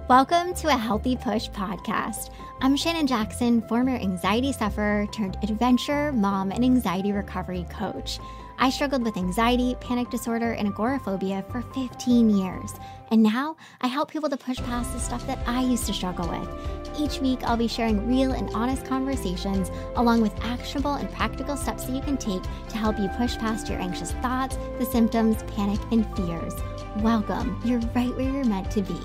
Welcome to a Healthy Push podcast. I'm Shannon Jackson, former anxiety sufferer turned adventure mom and anxiety recovery coach. I struggled with anxiety, panic disorder, and agoraphobia for 15 years. And now I help people to push past the stuff that I used to struggle with. Each week, I'll be sharing real and honest conversations along with actionable and practical steps that you can take to help you push past your anxious thoughts, the symptoms, panic, and fears. Welcome. You're right where you're meant to be.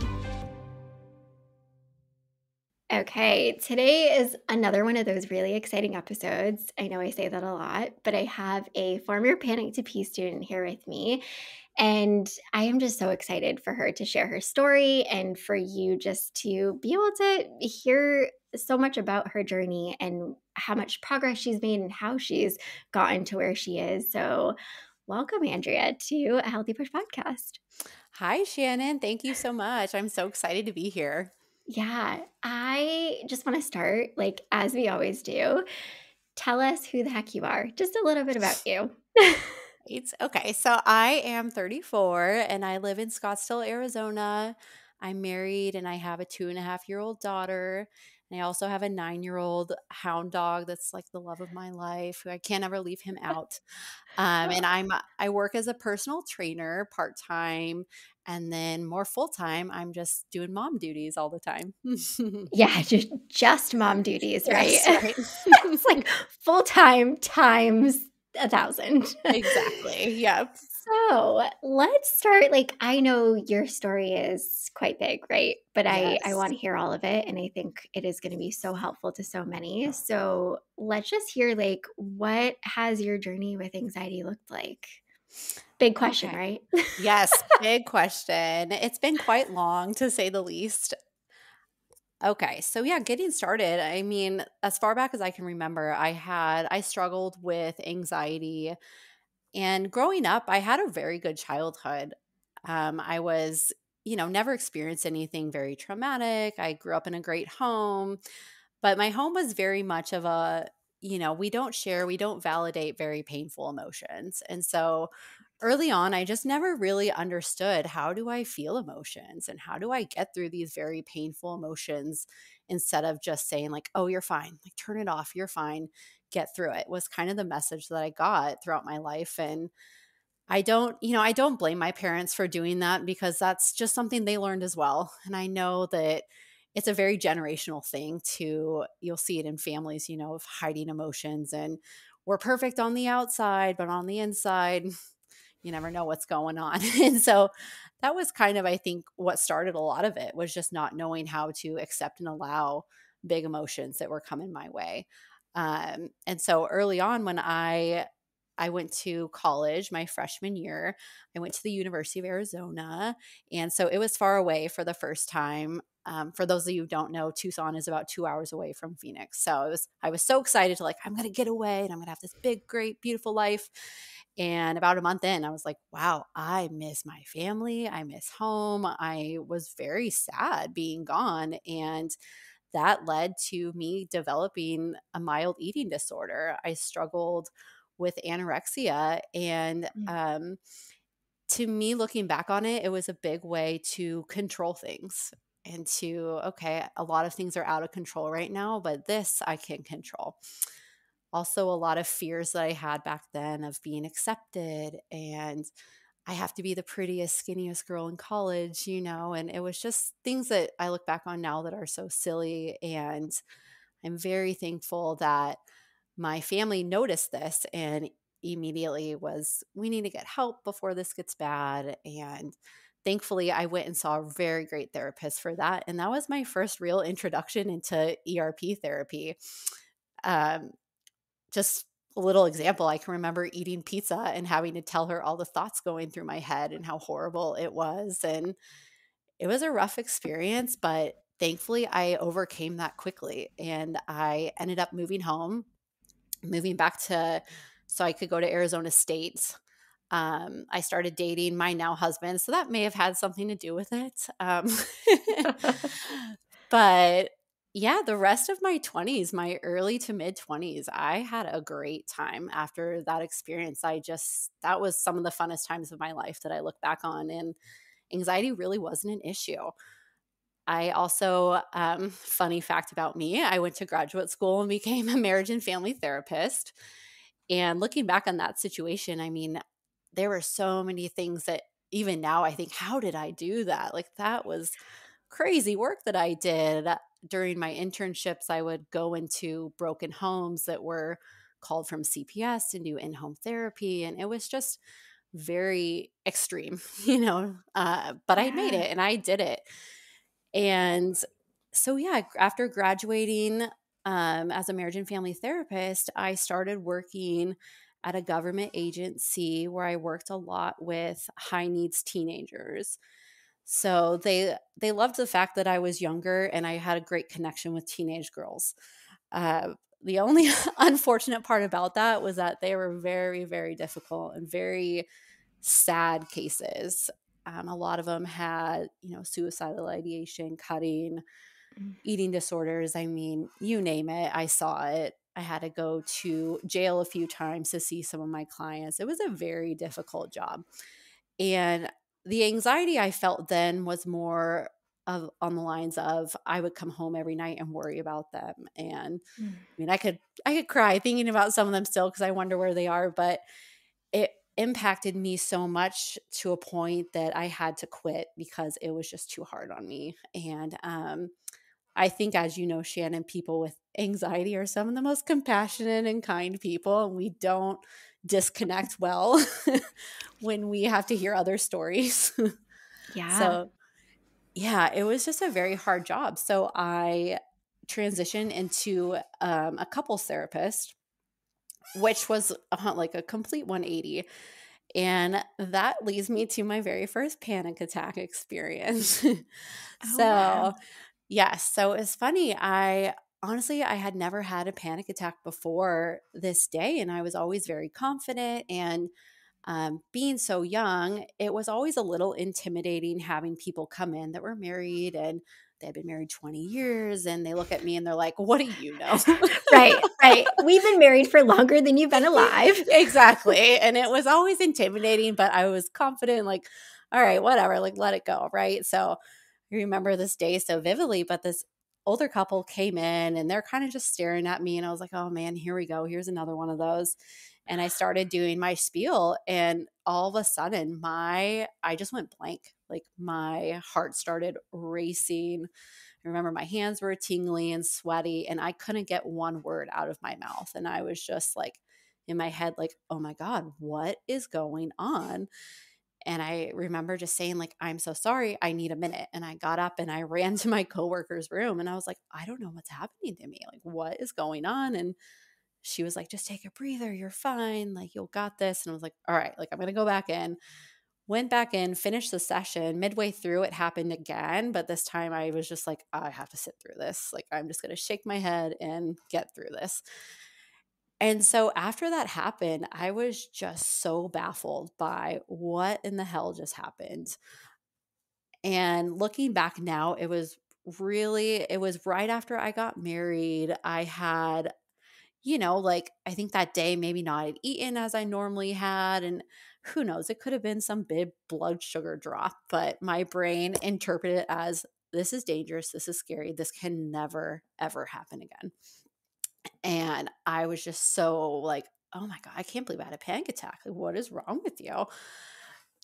Okay, today is another one of those really exciting episodes. I know I say that a lot, but I have a former Panic to Peace student here with me, and I am just so excited for her to share her story and for you just to be able to hear so much about her journey and how much progress she's made and how she's gotten to where she is. So, welcome, Andrea, to a Healthy Push podcast. Hi, Shannon. Thank you so much. I'm so excited to be here. Yeah, I just want to start, like, as we always do. Tell us who the heck you are. Just a little bit about you. Okay, so I am 34 and I live in Scottsdale, Arizona. I'm married and I have a 2.5-year-old daughter. And I also have a 9-year-old hound dog that's like the love of my life, who I can't ever leave him out. And I work as a personal trainer part-time, and then more full-time, I'm just doing mom duties all the time. Yeah, just mom duties, right? Yes, right. It's like full-time times 1,000. Exactly. Yep. So let's start. Like, I know your story is quite big, right? But I Yes. want to hear all of it. And I think it is going to be so helpful to so many. So let's just hear, like, what has your journey with anxiety looked like? Big question, Okay. right? Yes, big question. It's been quite long, to say the least. Okay, so yeah, getting started. I mean, as far back as I can remember, I struggled with anxiety, and growing up, I had a very good childhood. I was, never experienced anything very traumatic. I grew up in a great home, but my home was very much of a, we don't share, we don't validate very painful emotions. And so early on, I just never really understood, how do I feel emotions and how do I get through these very painful emotions, instead of just saying, like, oh, you're fine, like, turn it off, you're fine, get through it, was kind of the message that I got throughout my life. And I don't blame my parents for doing that, because that's just something they learned as well. And I know that it's a very generational thing to, you'll see it in families, of hiding emotions, and we're perfect on the outside, but on the inside, you never know what's going on. And so that was kind of, I think, what started a lot of it, was just not knowing how to accept and allow big emotions that were coming my way. And so early on, when I went to college my freshman year, I went to the University of Arizona. And so it was far away for the first time. For those of you who don't know, Tucson is about 2 hours away from Phoenix. So I was so excited to, like, I'm going to get away and I'm going to have this big, great, beautiful life. And about a month in, I was like, wow, I miss my family. I miss home. I was very sad being gone. And that led to me developing a mild eating disorder. I struggled with anorexia. And to me, looking back on it, it was a big way to control things, and to, okay, a lot of things are out of control right now, but this I can control. Also, a lot of fears that I had back then of being accepted, and I have to be the prettiest, skinniest girl in college, and it was just things that I look back on now that are so silly. And I'm very thankful that my family noticed this and immediately was, we need to get help before this gets bad. And thankfully, I went and saw a very great therapist for that. And that was my first real introduction into ERP therapy. Um, just a little example, I can remember eating pizza and having to tell her all the thoughts going through my head and how horrible it was. And it was a rough experience, but thankfully I overcame that quickly. And I ended up moving back to, so I could go to Arizona State. I started dating my now husband, so that may have had something to do with it. But yeah, the rest of my 20s, my early to mid 20s, I had a great time after that experience. That was some of the funnest times of my life that I look back on, and anxiety really wasn't an issue. I also, funny fact about me, I went to graduate school and became a marriage and family therapist. And looking back on that situation, I mean, there were so many things that even now I think, how did I do that? Like, that was crazy work that I did. During my internships, I would go into broken homes that were called from CPS to do in home therapy. And it was just very extreme, but I made Yeah. it and I did it. And so, yeah, after graduating as a marriage and family therapist, I started working at a government agency where I worked a lot with high needs teenagers. So they loved the fact that I was younger and I had a great connection with teenage girls. The only unfortunate part about that was that they were very, very difficult and very sad cases. A lot of them had, suicidal ideation, cutting, Mm. eating disorders. I mean, you name it, I saw it. I had to go to jail a few times to see some of my clients. It was a very difficult job. And the anxiety I felt then was more of on the lines of I would come home every night and worry about them. And Mm. I mean, I could cry thinking about some of them still because I wonder where they are, but it impacted me so much to a point that I had to quit because it was just too hard on me. And I think, as you know, Shannon, people with anxiety are some of the most compassionate and kind people, and we don't disconnect well when we have to hear other stories. Yeah. So, yeah, it was just a very hard job. So I transitioned into a couples therapist, which was like a complete 180. And that leads me to my very first panic attack experience. Oh, wow. So, yes. So it's funny. I had never had a panic attack before this day, and I was always very confident. And being so young, it was always a little intimidating having people come in that were married and they had been married 20 years, and they look at me and they're like, "What do you know?" Right, right. We've been married for longer than you've been alive. Exactly. And it was always intimidating, but I was confident, like, all right, whatever, like, let it go. Right. So I remember this day so vividly, but this older couple came in and they're kind of just staring at me. And I was like, oh man, here we go. Here's another one of those. And I started doing my spiel. And all of a sudden, I just went blank. Like my heart started racing. I remember my hands were tingly and sweaty, and I couldn't get one word out of my mouth. And I was just like, in my head, like, oh my God, what is going on? And I remember just saying, like, I'm so sorry, I need a minute. And I got up and I ran to my coworker's room and I was like, I don't know what's happening to me. Like, what is going on? And she was like, just take a breather. You're fine. Like, you'll got this. And I was like, all right, like, I'm going to go back in. Went back in, finished the session. Midway through, it happened again. But this time I was just like, I have to sit through this. Like, I'm just going to shake my head and get through this. And so after that happened, I was just so baffled by what in the hell just happened. And looking back now, it was right after I got married. I had, like, I think that day maybe not had eaten as I normally had. And who knows, it could have been some big blood sugar drop, but my brain interpreted it as this is dangerous. This is scary. This can never, ever happen again. And I was just so like, oh my God, I can't believe I had a panic attack. Like, what is wrong with you?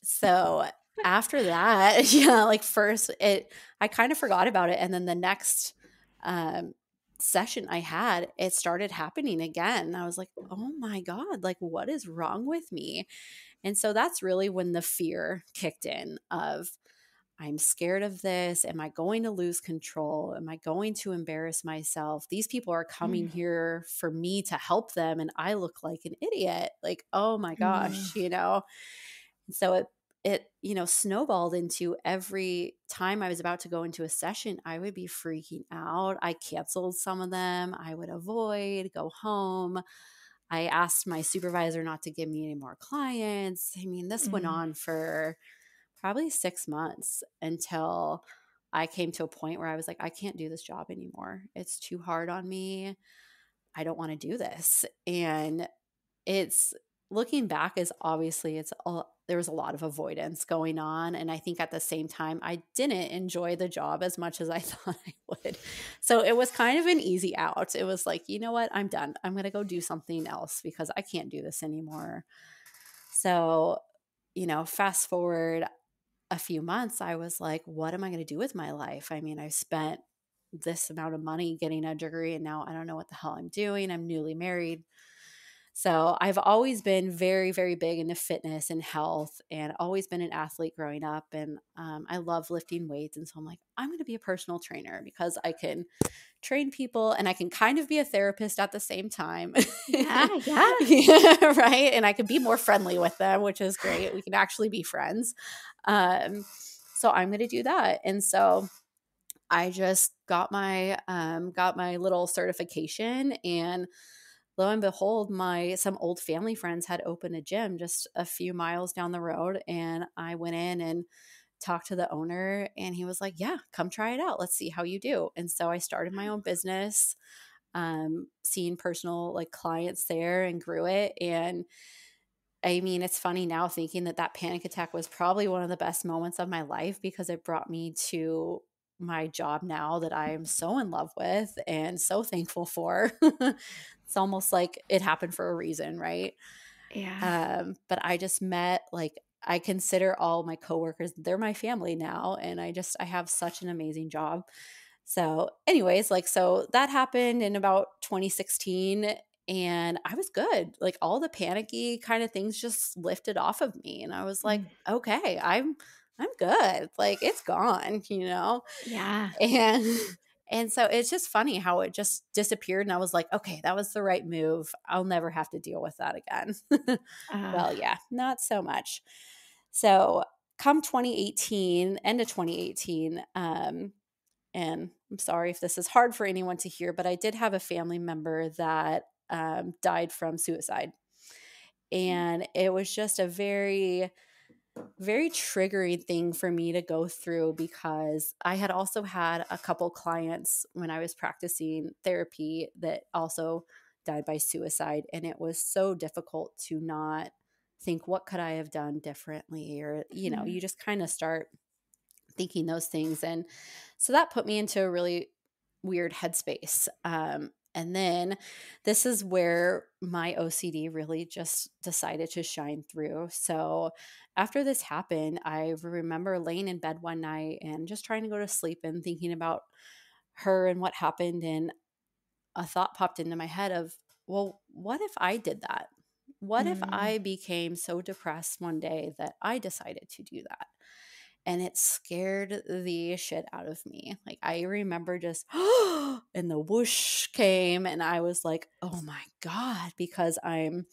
So after that, yeah, like first I kind of forgot about it. And then the next um, session I had, it started happening again. I was like, oh my God, like what is wrong with me? And so that's really when the fear kicked in of, I'm scared of this. Am I going to lose control? Am I going to embarrass myself? These people are coming Mm. here for me to help them, and I look like an idiot. Like, oh my Mm. gosh. And so it snowballed into every time I was about to go into a session, I would be freaking out. I canceled some of them. I would avoid, go home. I asked my supervisor not to give me any more clients. I mean, this went Mm. on for probably 6 months until I came to a point where I was like, I can't do this job anymore. It's too hard on me. I don't want to do this. And it's looking back is obviously there was a lot of avoidance going on. And I think at the same time, I didn't enjoy the job as much as I thought I would. So it was kind of an easy out. It was like, you know what? I'm done. I'm going to go do something else because I can't do this anymore. So, fast forward a few months, I was like, what am I going to do with my life? I mean, I spent this amount of money getting a degree and now I don't know what the hell I'm doing. I'm newly married. So I've always been very, very big into fitness and health and always been an athlete growing up. And I love lifting weights. And so I'm like, I'm going to be a personal trainer because I can train people and I can kind of be a therapist at the same time. Yeah. Yeah, right. And I can be more friendly with them, which is great. We can actually be friends. So I'm going to do that. And so I just got my little certification, and lo and behold, some old family friends had opened a gym just a few miles down the road, and I went in and talked to the owner, and he was like, "Yeah, come try it out. Let's see how you do." And so I started my own business, seeing personal like clients there, and grew it. And I mean, it's funny now thinking that panic attack was probably one of the best moments of my life because it brought me to my job now that I am so in love with and so thankful for. It's almost like it happened for a reason, right? Yeah. But I just met like I consider all my coworkers, they're my family now, and I have such an amazing job. So, anyways, like, so that happened in about 2016, and I was good. Like, all the panicky kind of things just lifted off of me, and I was like, Mm. okay, I'm good. Like, it's gone, Yeah. and and so it's just funny how it just disappeared, and I was like, okay, that was the right move. I'll never have to deal with that again. Uh, Well, yeah, not so much. So, come 2018, end of 2018, and I'm sorry if this is hard for anyone to hear, but I did have a family member that died from suicide. And it was just a very, very triggering thing for me to go through because I had also had a couple clients when I was practicing therapy that also died by suicide. And it was so difficult to not think, what could I have done differently? Or, mm, you just kind of start thinking those things. And so that put me into a really weird headspace. And then this is where my OCD really just decided to shine through. So after this happened, I remember laying in bed one night and just trying to go to sleep and thinking about her and what happened. And a thought popped into my head of, well, what if I did that? What if mm, I became so depressed one day that I decided to do that? And it scared the shit out of me. Like, I remember just, and the whoosh came, and I was like, oh my God, because I've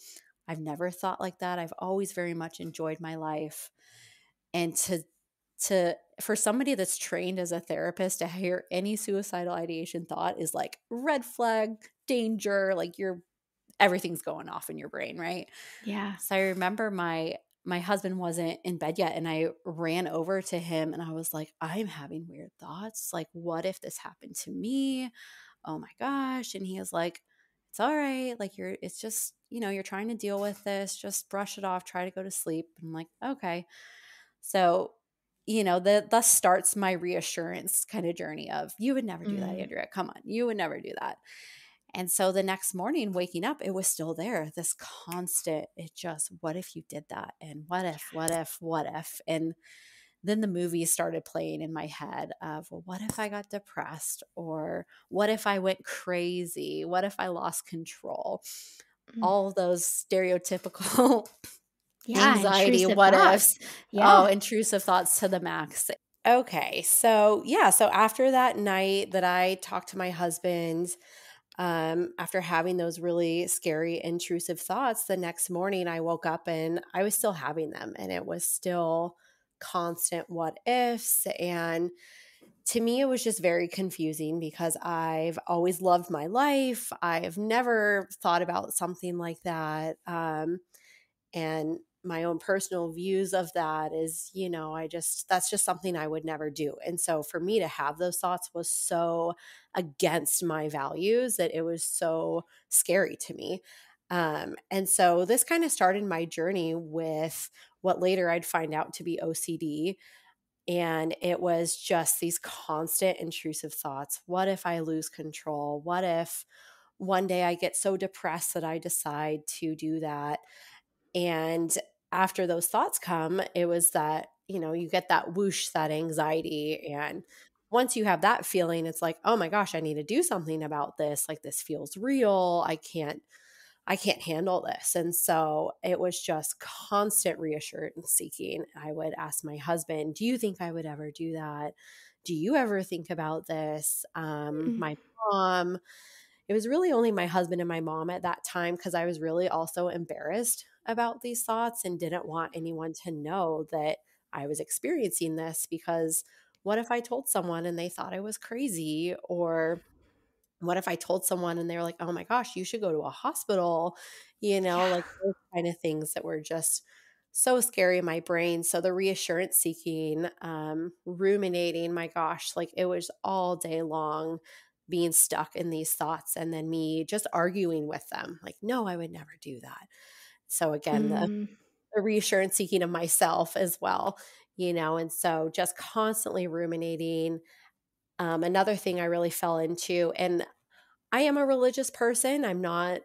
never thought like that. I've always very much enjoyed my life. And for somebody that's trained as a therapist to hear any suicidal ideation thought is like red flag, danger, like everything's going off in your brain, right? yeah. So I remember my husband wasn't in bed yet, and I ran over to him and I was like, I'm having weird thoughts. Like, what if this happened to me? Oh my gosh. And he was like, it's all right. Like, it's just, you're trying to deal with this. Just brush it off. Try to go to sleep. I'm like, okay. So, thus starts my reassurance kind of journey of, you would never do that, Mm, Andrea. Come on. You would never do that. And so the next morning, waking up, it was still there. This constant, what if you did that? And what if, what if, what if? And then the movies started playing in my head of, well, what if I got depressed? Or what if I went crazy? What if I lost control? mm. All those stereotypical Yeah. anxiety, Intrusive what ifs. thoughts. Yeah. Oh, intrusive thoughts to the max. Okay. So, yeah. So after that night that I talked to my husband, after having those really scary, intrusive thoughts, the next morning I woke up and I was still having them, and it was still constant what ifs. And to me, it was just very confusing because I've always loved my life. I've never thought about something like that. And my own personal views of that is, that's just something I would never do. And so for me to have those thoughts was so against my values that it was so scary to me. And so this kind of started my journey with what later I'd find out to be OCD. And it was just these constant intrusive thoughts. What if I lose control? What if one day I get so depressed that I decide to do that? And after those thoughts come, it was that, you get that whoosh, that anxiety. And once you have that feeling, it's like, oh my gosh, I need to do something about this. Like, this feels real. I can't handle this. And so it was just constant reassurance seeking. I would ask my husband, do you think I would ever do that? Do you ever think about this? My mom, it was really only my husband and my mom at that time, because I was really also embarrassed about these thoughts and didn't want anyone to know that I was experiencing this, because what if I told someone and they thought I was crazy? Or what if I told someone and they were like, oh my gosh, you should go to a hospital, Yeah. like those kind of things that were just so scary in my brain. So the reassurance seeking, ruminating, my gosh, like it was all day long being stuck in these thoughts, and then me just arguing with them, like, no, I would never do that. So again, Mm. the reassurance seeking of myself as well, and so just constantly ruminating. Another thing I really fell into, and I am a religious person. I'm not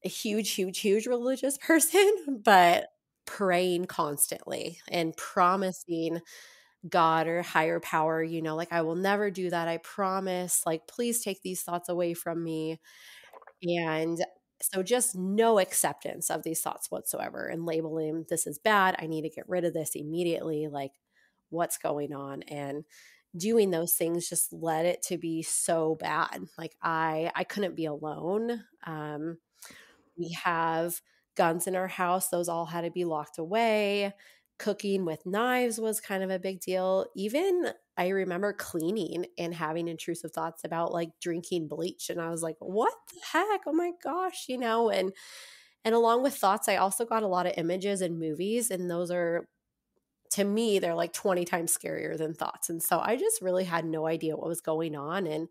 a huge, huge, huge religious person, but praying constantly and promising God or higher power, like, I will never do that. I promise. Like, please take these thoughts away from me. And so just no acceptance of these thoughts whatsoever, and labeling this as bad. I need to get rid of this immediately. Like, what's going on? And doing those things just led it to be so bad. Like, I couldn't be alone. We have guns in our house. Those all had to be locked away. Cooking with knives was kind of a big deal. Even I remember cleaning and having intrusive thoughts about like drinking bleach. And I was like, what the heck? Oh my gosh, and along with thoughts, I also got a lot of images and movies, and those are, to me, they're like 20 times scarier than thoughts. And so I just really had no idea what was going on. And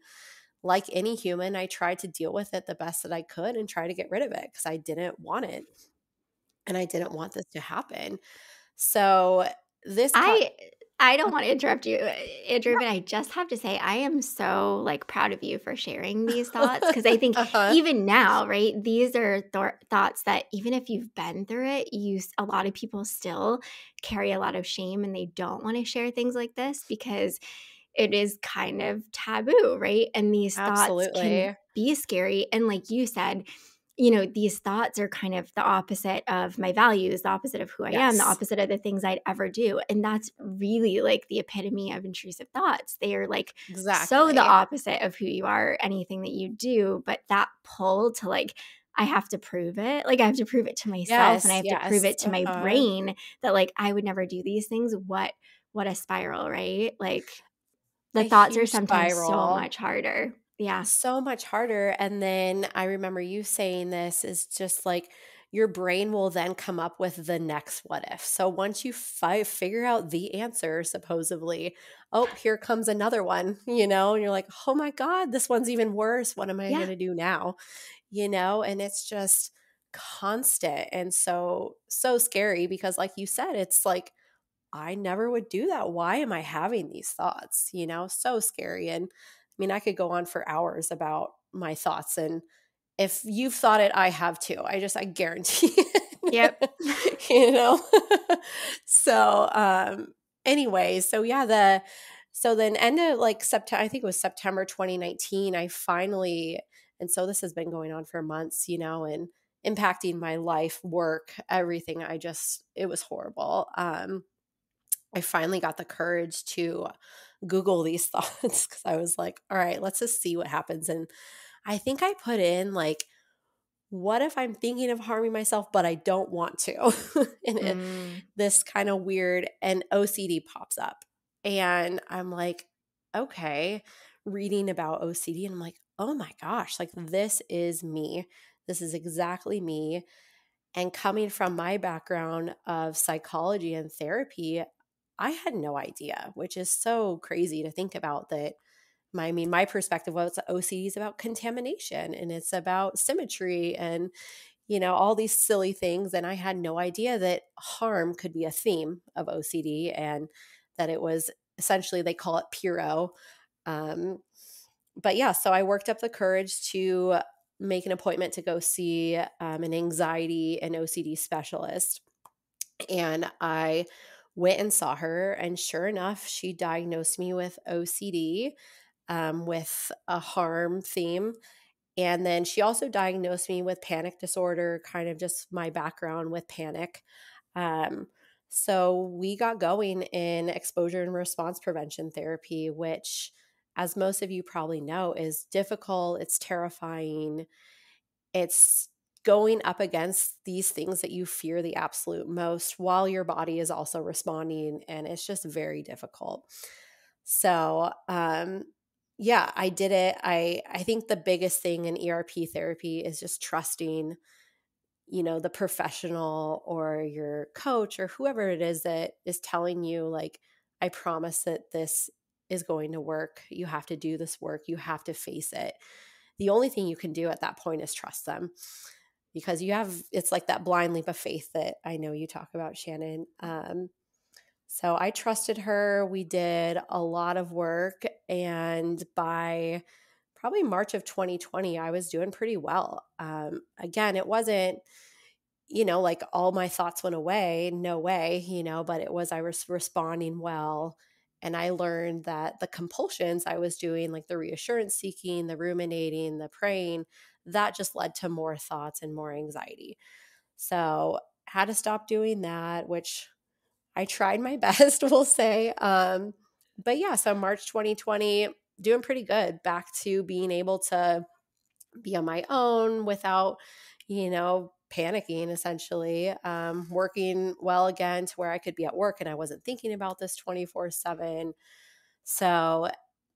like any human, I tried to deal with it the best that I could and try to get rid of it, because I didn't want it and I didn't want this to happen. So this caught. I I don't want to interrupt you, Andrew, but I just have to say I am so like proud of you for sharing these thoughts, because I think Uh-huh. even now, right? These are thoughts that even if you've been through it, a lot of people still carry a lot of shame and they don't want to share things like this because it is kind of taboo, right? And these thoughts can Absolutely. be scary. And like you said, these thoughts are kind of the opposite of my values, the opposite of who I am, the Yes, opposite of the things I'd ever do. And that's really like the epitome of intrusive thoughts. They are like so the exactly. opposite of who you are, anything that you do. But that pull to like, I have to prove it. Like, I have to prove it to myself and I Yes, have to prove yes. it to my Uh-huh. brain that like I would never do these things. What a spiral, right? Like, the A thoughts are huge sometimes so spiral. much harder. Yeah. So much harder. And then I remember you saying this is just like your brain will then come up with the next what if. So once you figure out the answer, supposedly, oh, here comes another one, and you're like, oh my God, this one's even worse. What am I going Yeah. to do now? And it's just constant and so, so scary, because, like you said, it's like, I never would do that. Why am I having these thoughts? So scary. And I mean, I could go on for hours about my thoughts. And if you've thought it, I have too. I guarantee Yep. it. you know? so, anyway, so yeah, so then end of like September, I think it was September 2019, I finally, and so this has been going on for months, and impacting my life, work, everything. It was horrible. I finally got the courage to Google these thoughts, because I was like, all right, let's just see what happens. And I think I put in like, what if I'm thinking of harming myself, but I don't want to? and Mm. this kind of weird, and OCD pops up. And I'm like, okay, reading about OCD. And I'm like, oh my gosh, like this is me. This is exactly me. And coming from my background of psychology and therapy, I had no idea, which is so crazy to think about that. My perspective was OCD is about contamination and it's about symmetry and, all these silly things. And I had no idea that harm could be a theme of OCD, and that it was essentially, they call it Puro. Um, but yeah, so I worked up the courage to make an appointment to go see an anxiety and OCD specialist. And I went and saw her, and sure enough, she diagnosed me with OCD, with a harm theme. And then she also diagnosed me with panic disorder, kind of just my background with panic. Um, so we got going in exposure and response prevention therapy, which, as most of you probably know, is difficult. It's terrifying. It's going up against these things that you fear the absolute most while your body is also responding. And it's just very difficult. So, yeah, I did it. I think the biggest thing in ERP therapy is just trusting, the professional or your coach or whoever it is that is telling you, like, I promise that this is going to work. You have to do this work. You have to face it. The only thing you can do at that point is trust them, because it's like that blind leap of faith that I know you talk about, Shannon. So I trusted her. We did a lot of work. And by probably March of 2020, I was doing pretty well. Again, it wasn't, like all my thoughts went away. No way, but I was responding well. And I learned that the compulsions I was doing, like the reassurance seeking, the ruminating, the praying, that just led to more thoughts and more anxiety. So had to stop doing that, which I tried my best, we'll say. But yeah, so March 2020, doing pretty good, back to being able to be on my own without, panicking, essentially, working well again to where I could be at work and I wasn't thinking about this 24/7. So,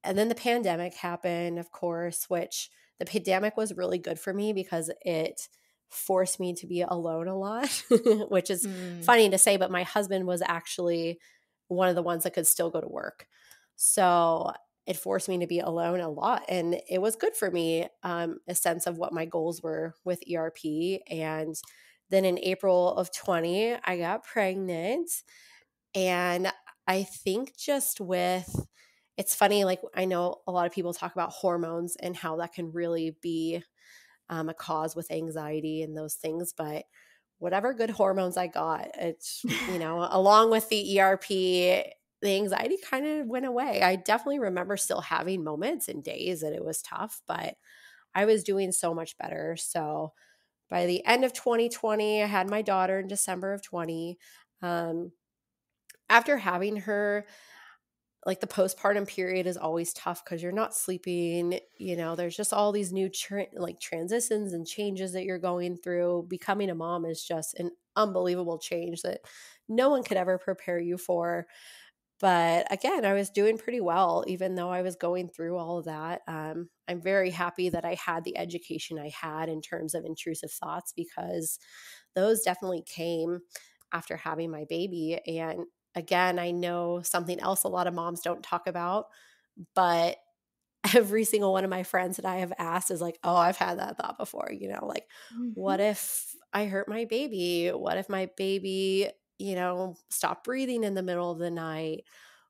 and then the pandemic happened, of course, which the pandemic was really good for me because it forced me to be alone a lot, which is funny to say, but my husband was actually one of the ones that could still go to work. So it forced me to be alone a lot. And it was good for me, a sense of what my goals were with ERP. And then in April of 20, I got pregnant. And I think it's funny, like I know a lot of people talk about hormones and how that can really be a cause with anxiety and those things. But whatever good hormones I got, it's, along with the ERP, the anxiety kind of went away. I definitely remember still having moments and days that it was tough, but I was doing so much better. So by the end of 2020, I had my daughter in December of 20. After having her, like the postpartum period is always tough because you're not sleeping, there's just all these new transitions and changes that you're going through. Becoming a mom is just an unbelievable change that no one could ever prepare you for. But again, I was doing pretty well, even though I was going through all of that. I'm very happy that I had the education I had in terms of intrusive thoughts, because those definitely came after having my baby. And again, I know something else a lot of moms don't talk about, but every single one of my friends that I have asked is like, oh, I've had that thought before, like, what if I hurt my baby? What if my baby, stopped breathing in the middle of the night?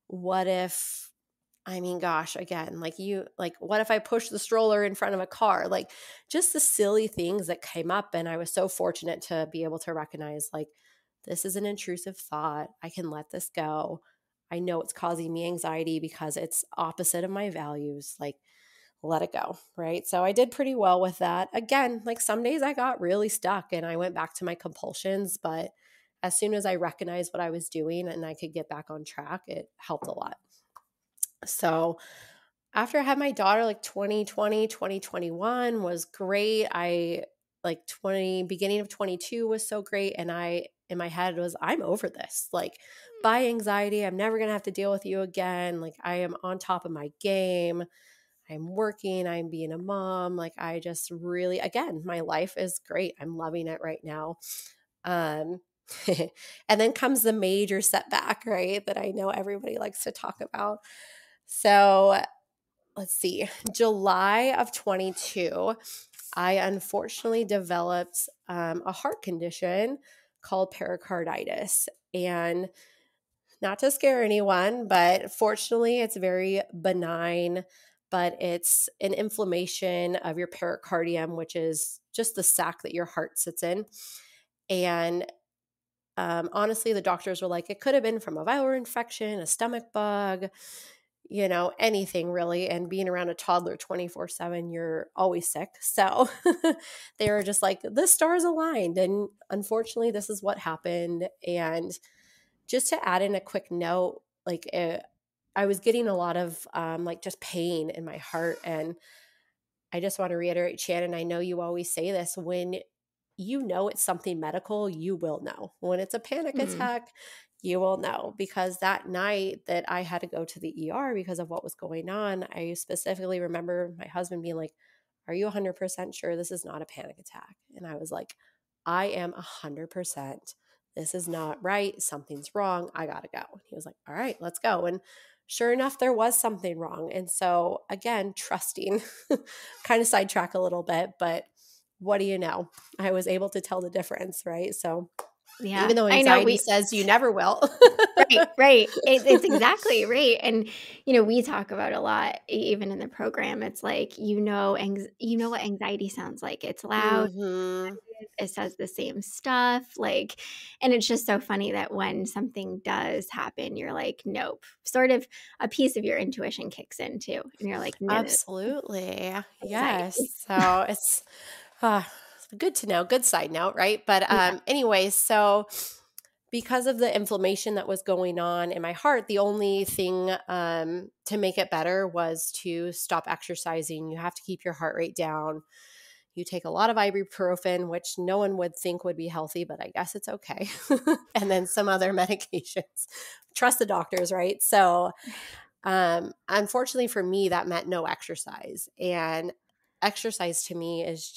What if, gosh, again, what if I push the stroller in front of a car? Like, just the silly things that came up. And I was so fortunate to be able to recognize, like, this is an intrusive thought. I can let this go. I know it's causing me anxiety because it's opposite of my values. Like, let it go. Right. So I did pretty well with that. Again, like some days I got really stuck and I went back to my compulsions. But as soon as I recognized what I was doing and I could get back on track, it helped a lot. So after I had my daughter, like 2020, 2021 was great. Beginning of 22 was so great. And in my head was, I'm over this. Like, by anxiety, I'm never going to have to deal with you again. Like, I am on top of my game. I'm working, I'm being a mom. Like, I just really, again, my life is great. I'm loving it right now. And then comes the major setback, right? That I know everybody likes to talk about. So let's see, July of 22, I unfortunately developed a heart condition called pericarditis. And not to scare anyone, but fortunately it's very benign, but it's an inflammation of your pericardium, which is just the sac that your heart sits in. And honestly, the doctors were like, it could have been from a viral infection, a stomach bug, anything really. And being around a toddler 24/7, you're always sick. So they were just like, the stars aligned. And unfortunately, this is what happened. And just to add in a quick note, I was getting a lot of just pain in my heart. And I just want to reiterate, Shannon, I know you always say this, when it's something medical, you will know. When it's a panic attack, you will know. Because that night that I had to go to the ER because of what was going on, I specifically remember my husband being like, are you 100% sure this is not a panic attack? And I was like, I am 100%. This is not right. Something's wrong. I got to go. And he was like, all right, let's go. And sure enough, there was something wrong. And so again, trusting, kind of sidetrack a little bit, but what do you know? I was able to tell the difference, right? So Yeah, even though I know anxiety says you never will. right. It's exactly right. And, we talk about a lot, even in the program. It's like, what anxiety sounds like. It's loud. Mhm. It says the same stuff. And it's just so funny that when something does happen, you're like, nope, sort of a piece of your intuition kicks in too. And you're like, no, Absolutely. anxiety. Yes. So it's good to know. Good side note, right? But Yeah. anyways, so because of the inflammation that was going on in my heart, the only thing to make it better was to stop exercising. You have to keep your heart rate down. You take a lot of ibuprofen, which no one would think would be healthy, but I guess it's okay. And then some other medications. Trust the doctors, right? So unfortunately for me, that meant no exercise. And exercise to me is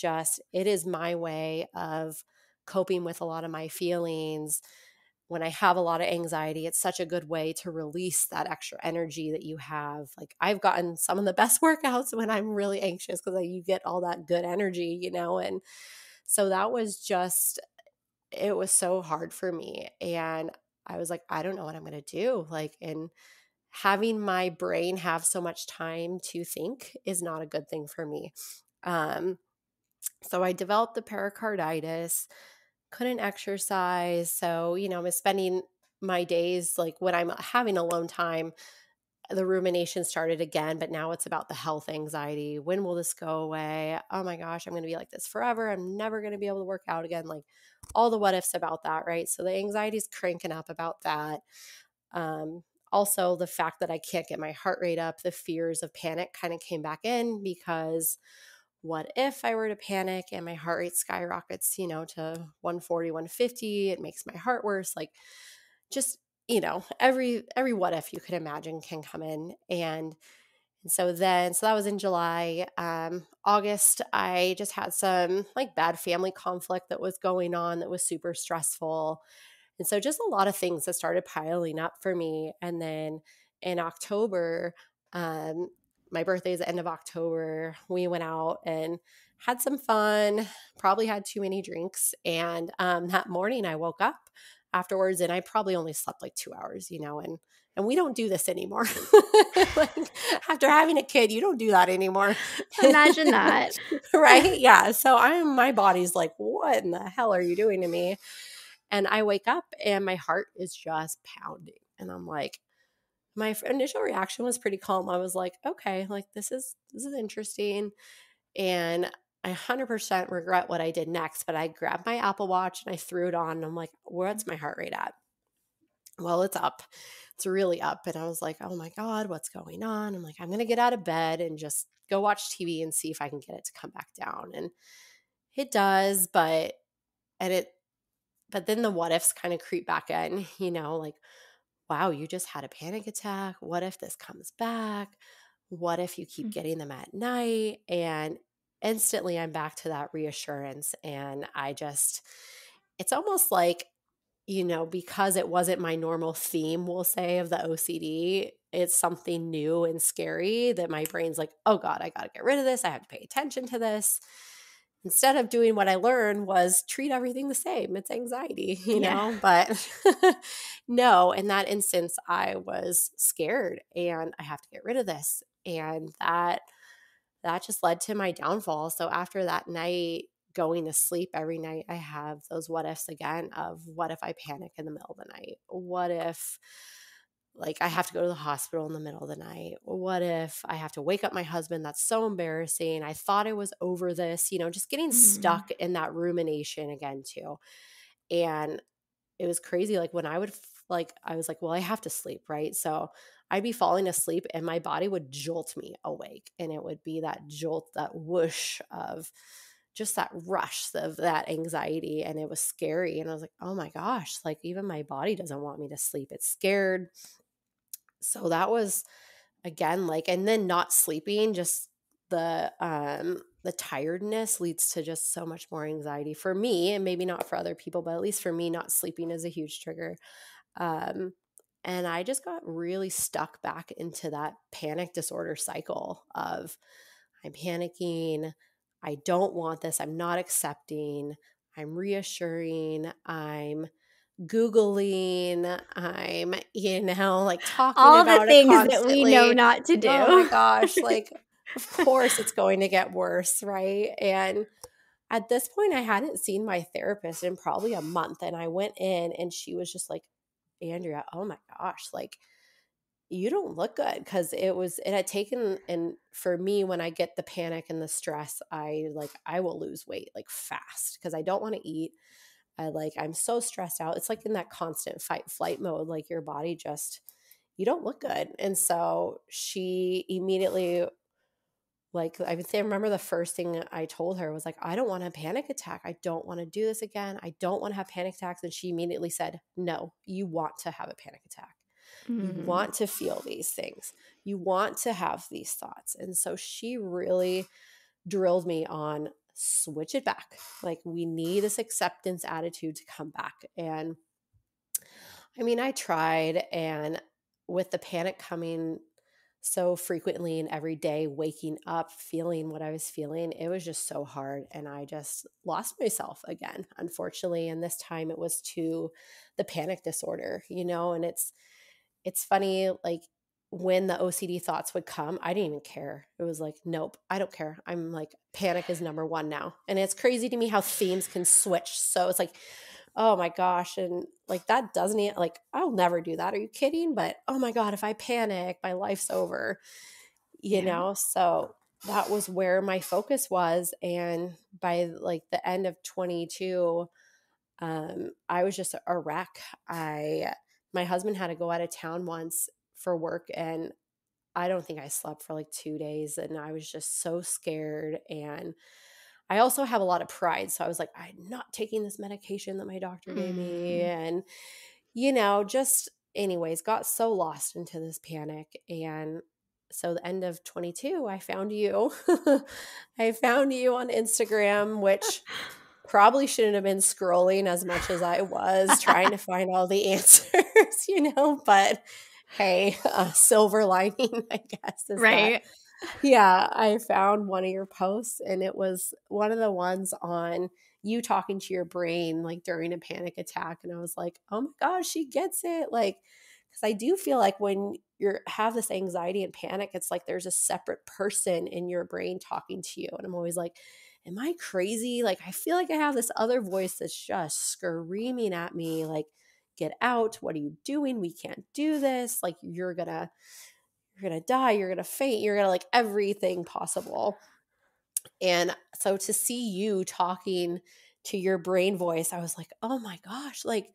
it is my way of coping with a lot of my feelings. When I have a lot of anxiety, it's such a good way to release that extra energy that you have. Like, I've gotten some of the best workouts when I'm really anxious because you get all that good energy, and so it was so hard for me. And I was like, I don't know what I'm going to do. And having my brain have so much time to think is not a good thing for me. Um, so I developed the pericarditis, couldn't exercise. So, I was spending my days like when I'm having alone time, the rumination started again, but now it's about the health anxiety. When will this go away? Oh my gosh, I'm going to be like this forever. I'm never going to be able to work out again. Like all the what ifs about that, right? So the anxiety is cranking up about that. Also, the fact that I can't get my heart rate up, the fears of panic kind of came back in because what if I were to panic and my heart rate skyrockets, to 140, 150? It makes my heart worse. Like just, every what if you could imagine can come in. And so that was in July. August, I just had some like bad family conflict that was going on that was super stressful. And so just a lot of things that started piling up for me. And then in October, my birthday is the end of October, we went out and had some fun, probably had too many drinks. And that morning I woke up afterwards and I probably only slept like 2 hours, and we don't do this anymore. Like after having a kid, you don't do that anymore. Imagine that. Right? Yeah. So my body's like, what in the hell are you doing to me? And I wake up and my heart is just pounding. And I'm like, my initial reaction was pretty calm. I was like, okay, like this is interesting. And I 100% regret what I did next, but I grabbed my Apple Watch and I threw it on. And I'm like, what's my heart rate at? Well, it's up. It's really up. And I was like, oh my God, what's going on? I'm like, I'm going to get out of bed and just go watch TV and see if I can get it to come back down. And it does, and but then the what ifs kind of creep back in, like, wow, you just had a panic attack. What if this comes back? What if you keep getting them at night? And instantly I'm back to that reassurance. And it's almost like, because it wasn't my normal theme, we'll say, of the OCD, it's something new and scary that my brain's like, oh God, I got to get rid of this. I have to pay attention to this. instead of doing what I learned was treat everything the same. It's anxiety, Yeah. but no, in that instance, I was scared and I have to get rid of this. And that just led to my downfall. So after that night, going to sleep every night, I have those what ifs again of what if I panic in the middle of the night? What if like I have to go to the hospital in the middle of the night? What if I have to wake up my husband? That's so embarrassing. I thought I was over this, just getting Mm. stuck in that rumination again too. And it was crazy. Like when I would I was like, well, I have to sleep, right? So I'd be falling asleep and my body would jolt me awake. And it would be that jolt, that whoosh of just that rush of that anxiety. And it was scary. And I was like, oh my gosh, like even my body doesn't want me to sleep. It's scared. So that was again like, and then not sleeping, just the tiredness leads to just so much more anxiety for me, and maybe not for other people, but at least for me, not sleeping is a huge trigger. um and I just got really stuck back into that panic disorder cycle of I'm panicking, I don't want this, I'm not accepting, I'm reassuring, I'm Googling, I'm, like talking All the about it things that we know constantly. not to Oh my do. gosh, like, of course it's going to get worse, right? And at this point, I hadn't seen my therapist in probably a month. And I went in and she was just like, Andrea, oh my gosh, like, you don't look good. Cause it had taken, and for me, when I get the panic and the stress, I will lose weight like fast because I don't want to eat. I'm so stressed out. It's like in that constant fight flight mode, like your body just, you don't look good. And so she immediately, I remember the first thing I told her was like, I don't want a panic attack. I don't want to do this again. I don't want to have panic attacks. And she immediately said, no, you want to have a panic attack. You Mm. want to feel these things. You want to have these thoughts. And so she really drilled me on switch it back. Like we need this acceptance attitude to come back. And I mean, I tried, and with the panic coming so frequently and every day, waking up, feeling what I was feeling, it was just so hard. And I just lost myself again, unfortunately. And this time it was to the panic disorder, and it's funny, like when the OCD thoughts would come, I didn't even care. It was like, nope, I don't care. I'm like, panic is number one now. And it's crazy to me how themes can switch. So it's like, oh my gosh. And like, that doesn't, like, I'll never do that. Are you kidding? But oh my God, if I panic, my life's over, Yeah. So that was where my focus was. And by like the end of 22, I was just a wreck. My husband had to go out of town once for work, and I don't think I slept for like 2 days, and I was just so scared. And I also have a lot of pride. So I was like, I'm not taking this medication that my doctor gave me. Mm. And, just anyways, got so lost into this panic. And so the end of 22, I found you. I found you on Instagram, which probably shouldn't have been scrolling as much as I was trying to find all the answers, but hey, a silver lining, I guess, is that, Right. yeah, I found one of your posts, and it was one of the ones on you talking to your brain like during a panic attack. And I was like, oh my gosh, she gets it. Like, because I do feel like when you have this anxiety and panic, it's like there's a separate person in your brain talking to you. And I'm always like, am I crazy? Like, I feel like I have this other voice that's just screaming at me, like, get out. What are you doing? We can't do this. Like, you're gonna die. You're gonna faint. You're gonna like everything possible. And so to see you talking to your brain voice, I was like, oh my gosh, like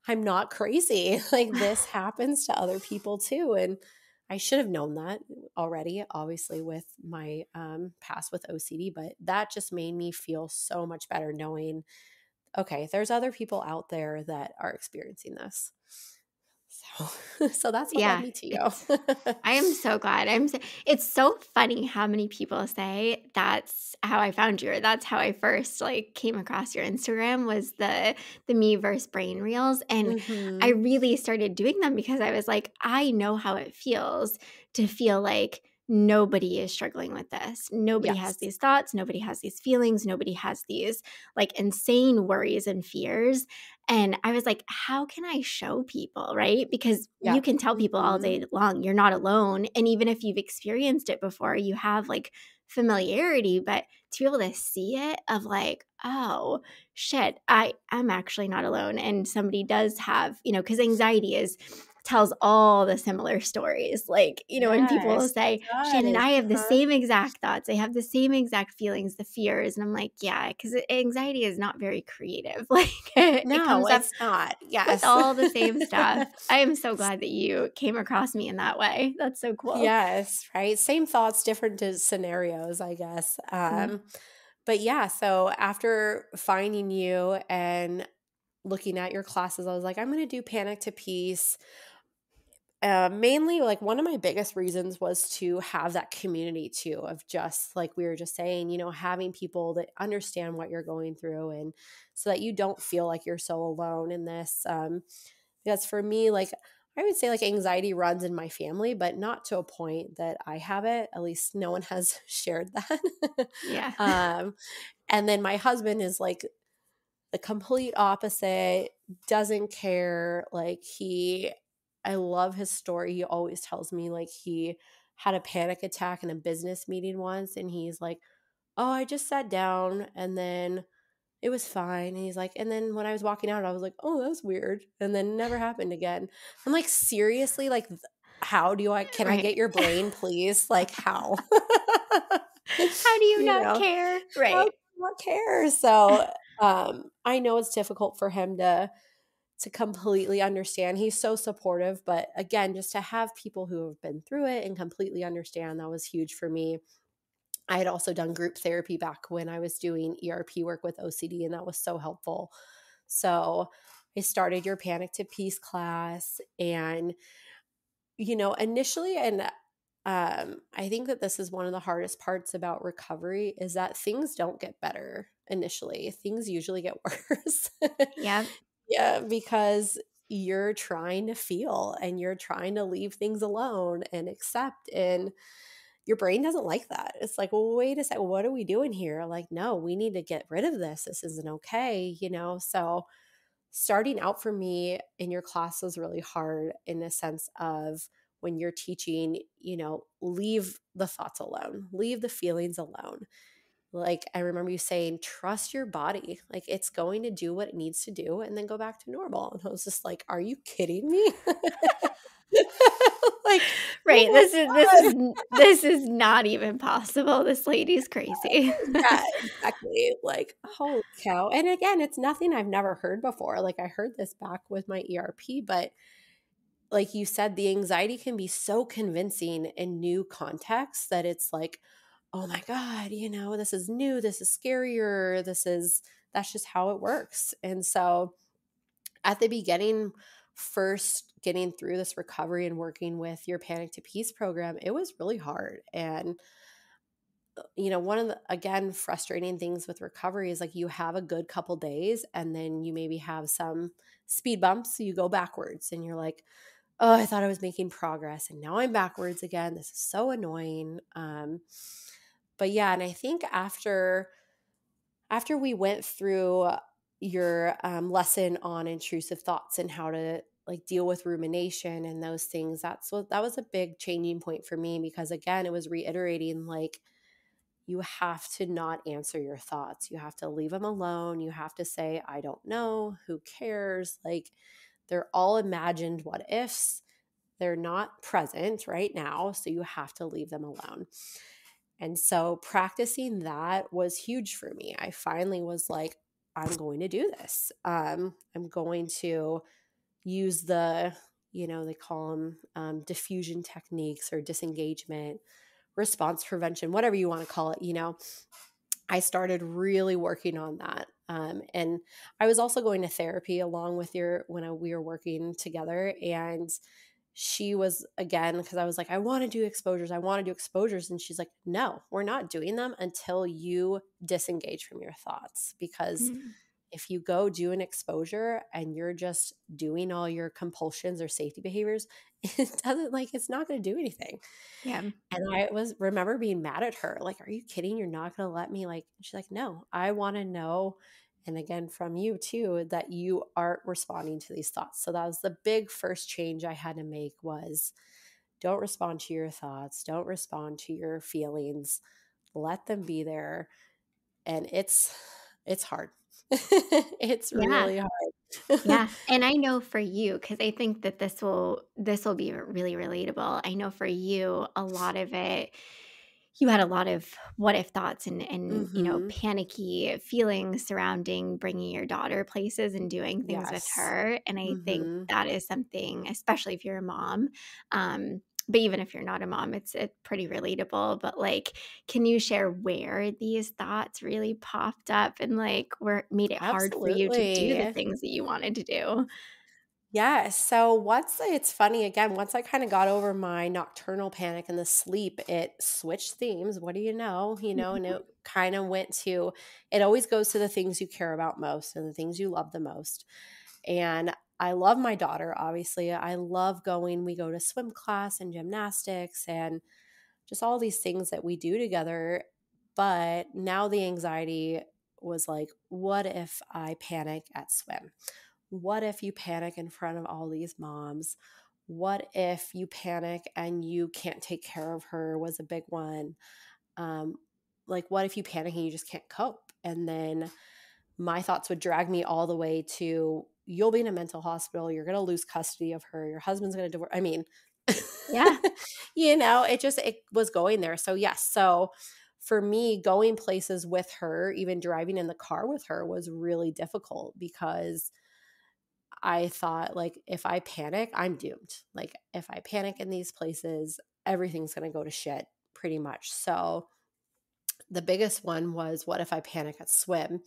I'm not crazy. Like this happens to other people too. And I should have known that already, obviously, with my past with OCD, but that just made me feel so much better knowing, okay, there's other people out there that are experiencing this. So that's what led Yeah. me to you. I am so glad. It's so funny how many people say that's how I found you, or that's how I first came across your Instagram, was the me versus brain reels. And I Mhm. really started doing them because I was like, I know how it feels to feel like nobody is struggling with this. Nobody has Yes. these thoughts. Nobody has these feelings. Nobody has these like insane worries and fears. And I was like, how can I show people, right? Because you Yep. can tell people all Mhm. day long, you're not alone. And even if you've experienced it before, you have like familiarity, but to be able to see it of like, oh shit, I'm actually not alone. And somebody does have, because anxiety tells all the similar stories. Like, when people will Yes, it say, Shannon, does. I have the Uh-huh. same exact thoughts. I have the same exact feelings, the fears. And I'm like, yeah, because anxiety is not very creative. Like it No, comes up it's not. with Yes. all the same stuff. I am so glad that you came across me in that way. That's so cool. Yes, right. Same thoughts, different scenarios, I guess. Mm. But yeah, so after finding you and looking at your classes, I was like, I'm going to do Panic to Peace. Mainly, like one of my biggest reasons was to have that community too, of just like we were just saying, having people that understand what you're going through, and so that you don't feel like you're so alone in this. Because for me, like I would say, like anxiety runs in my family, but not to a point that I have it. At least no one has shared that. Yeah. um, and then my husband is like the complete opposite, doesn't care. I love his story. He always tells me like he had a panic attack in a business meeting once, and he's like, oh, I just sat down and then it was fine. And he's like, and then when I was walking out, I was like, oh, that was weird. And then it never happened again. I'm like, seriously, like, how can I Right. get your brain, please? Like, how? How do you not How care? do Right. you not care? So I know it's difficult for him to completely understand. He's so supportive, but again, just to have people who have been through it and completely understand, that was huge for me. I had also done group therapy back when I was doing ERP work with OCD, and that was so helpful. So I started your Panic to Peace class, and initially, and I think that this is one of the hardest parts about recovery, is that things don't get better initially. Things usually get worse. Yep. Yeah, because you're trying to feel and you're trying to leave things alone and accept, and your brain doesn't like that. It's like, well, wait a second, what are we doing here? Like, no, we need to get rid of this. This isn't okay. So starting out for me in your class was really hard, in a sense of when you're teaching, leave the thoughts alone, leave the feelings alone. Like, I remember you saying, trust your body. Like, it's going to do what it needs to do and then go back to normal. And I was just like, are you kidding me? Like, Right. oh my God. This is not even possible. This lady's crazy. Yeah, exactly. Like, holy cow. And again, it's nothing I've never heard before. Like, I heard this back with my ERP, but like you said, the anxiety can be so convincing in new contexts that it's like, oh my God, this is new, this is scarier, that's just how it works. And so at the beginning, first getting through this recovery and working with your Panic to Peace program, it was really hard. And one of the, again, frustrating things with recovery is like you have a good couple days and then you maybe have some speed bumps. So you go backwards and you're like, oh, I thought I was making progress and now I'm backwards again. This is so annoying. But yeah, and I think after we went through your lesson on intrusive thoughts and how to like deal with rumination and those things, that was a big changing point for me, because again, it was reiterating like, you have to not answer your thoughts. You have to leave them alone. You have to say, I don't know, who cares? Like, they're all imagined what ifs. They're not present right now. So you have to leave them alone. And so practicing that was huge for me. I finally was like, I'm going to do this. I'm going to use they call them diffusion techniques or disengagement, response prevention, whatever you want to call it. I started really working on that. And I was also going to therapy along with we were working together. And she was, again, because I was like, I want to do exposures. I want to do exposures. And she's like, no, we're not doing them until you disengage from your thoughts, because Mm. if you go do an exposure and you're just doing all your compulsions or safety behaviors, it's not going to do anything. Yeah. And I remember being mad at her. Like, are you kidding? You're not going to let me, like, she's like, no, I want to know. And again, from you too, that you aren't responding to these thoughts. So that was the big first change I had to make, was don't respond to your thoughts. Don't respond to your feelings. Let them be there. And it's hard. It's Yeah. really hard. Yeah. And I know for you, because I think that this will be really relatable. I know for you, a lot of it, you had a lot of what if thoughts and Mm-hmm. panicky feelings surrounding bringing your daughter places and doing things with Yes. her. And I think Mm-hmm. that is something, especially if you're a mom, but even if you're not a mom, it's pretty relatable. But like, can you share where these thoughts really popped up and like where made it hard for you to do the Absolutely. things that you wanted to do? Yeah. So it's funny again, once I kind of got over my nocturnal panic and the sleep, it switched themes. What do you know? And it kind of it always goes to the things you care about most and the things you love the most. And I love my daughter, obviously. We go to swim class and gymnastics and just all these things that we do together. But now the anxiety was like, what if I panic at swim? What if you panic in front of all these moms? What if you panic and you can't take care of her, was a big one. Um, like, what if you panic and you just can't cope? And then my thoughts would drag me all the way to, you'll be in a mental hospital. You're going to lose custody of her. Your husband's going to divorce. I mean, Yeah. it was going there. So yes. So for me, going places with her, even driving in the car with her, was really difficult because I thought, like, if I panic, I'm doomed. Like, if I panic in these places, everything's going to go to shit pretty much. So the biggest one was, what if I panic at swim?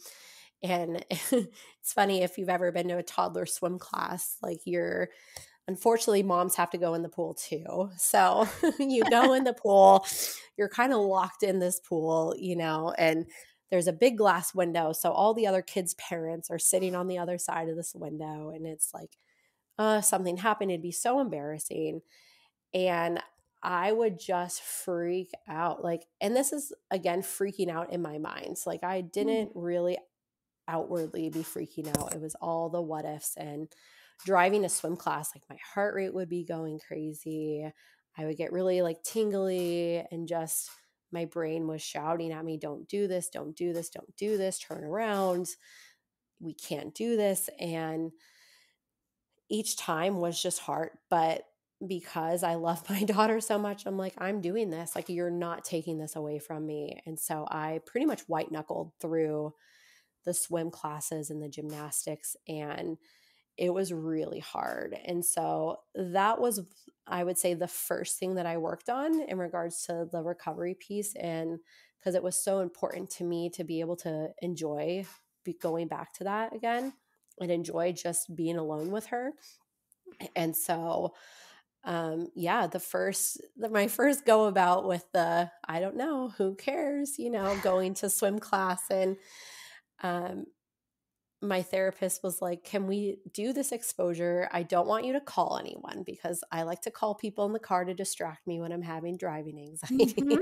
And it's funny, if you've ever been to a toddler swim class, like, unfortunately, moms have to go in the pool too. So you go in the pool, you're kind of locked in this pool, and there's a big glass window. So all the other kids' parents are sitting on the other side of this window. And it's like, something happened, it'd be so embarrassing. And I would just freak out. Like, and this is, again, freaking out in my mind. So, like, I didn't really outwardly be freaking out. It was all the what ifs. And driving a swim class, like, my heart rate would be going crazy. I would get really, like, tingly, and just my brain was shouting at me, don't do this, don't do this, don't do this, turn around, we can't do this. And each time was just hard. But because I love my daughter so much, I'm like, I'm doing this. Like, you're not taking this away from me. And so I pretty much white knuckled through the swim classes and the gymnastics, and it was really hard. And so that was, I would say, the first thing that I worked on in regards to the recovery piece. And because it was so important to me to be able to enjoy going back to that again and enjoy just being alone with her. And so, my first go about with I don't know, who cares, going to swim class. And my therapist was like, can we do this exposure? I don't want you to call anyone, because I like to call people in the car to distract me when I'm having driving anxiety. Mhm.